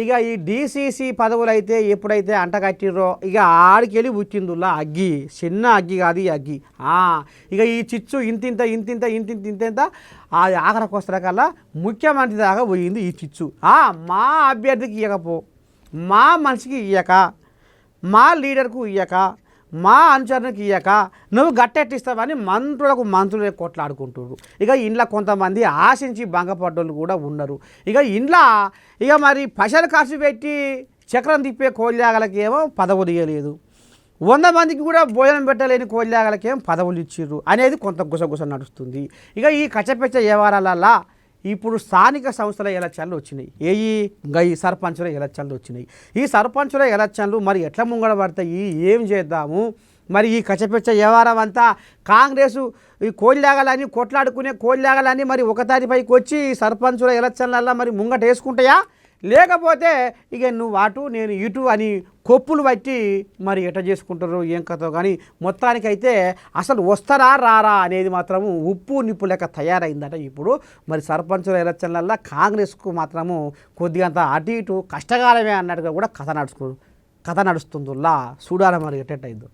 ఇక ఈ డీసీసీ పదవులు అయితే ఎప్పుడైతే అంటగట్టిర్రో ఇక ఆడికెళ్ళి పుట్టిందుల్లా అగ్గి, చిన్న అగ్గి కాదు ఈ అగ్గి. ఇక ఈ చిచ్చు ఇంతింత అది ఆఖరికి వస్తారకల్లా ముఖ్యమంత్రి దాకా పోయింది ఈ చిచ్చు. మా అభ్యర్థికి ఇవ్వకపో, మా మనిషికి ఇయ్యక, మా లీడర్కు ఇయ్యక, మా అనుచరునికి ఇయ్యక నువ్వు గట్టెట్టిస్తావని మంత్రులు కొట్లాడుకుంటున్నారు. ఇక ఇంట్లో కొంతమంది ఆశించి భంగపడ్డోళ్ళు కూడా ఉన్నారు. ఇక ఇంట్లో ఇక మరి పైసలు ఖర్చు పెట్టి చక్రం తిప్పే కోళ్ళాగలకేమో పదవులు ఇవ్వలేదు, 100 మందికి కూడా భోజనం పెట్టలేని కోళ్ళాగలకేమో పదవులు ఇచ్చిర్రు అనేది కొంత గుసగుస నడుస్తుంది. ఇక ఈ కచ్చపెచ్చ వ్యవహారాలల్లా ఇప్పుడు స్థానిక సంస్థల ఎలక్షన్లు వచ్చినాయి. ఈ సర్పంచుల ఎలక్షన్లు వచ్చినాయి. ఈ సర్పంచుల ఎలక్షన్లు మరి ఎట్లా ముంగడబడతాయి, ఏం చేద్దాము మరి? ఈ కచ్చపెచ్చ వ్యవహారం అంతా కాంగ్రెసు ఈ కోళ్ళాగలని కొట్లాడుకునే కోళ్ళాగలని మరి ఒకదానిపైకి వచ్చి ఈ సర్పంచుల ఎలక్షన్లల్లో మరి ముంగట వేసుకుంటాయా, లేకపోతే ఇక నువ్వు అటు నేను ఇటు అని కొప్పులు బట్టి మరి ఎట చేసుకుంటారు ఏం కథో. కానీ మొత్తానికైతే అసలు వస్తారా రారా అనేది మాత్రము ఉప్పు నిప్పు లెక్క తయారైందట ఇప్పుడు. మరి సర్పంచుల ఎలక్షన్లల్లో కాంగ్రెస్కు మాత్రము కొద్దిగంత అటు ఇటు కష్టకాలమే అన్నట్టుగా కూడా కథ నడుస్తుందిలా. చూడాలి మరి ఎట్టయిద్దో.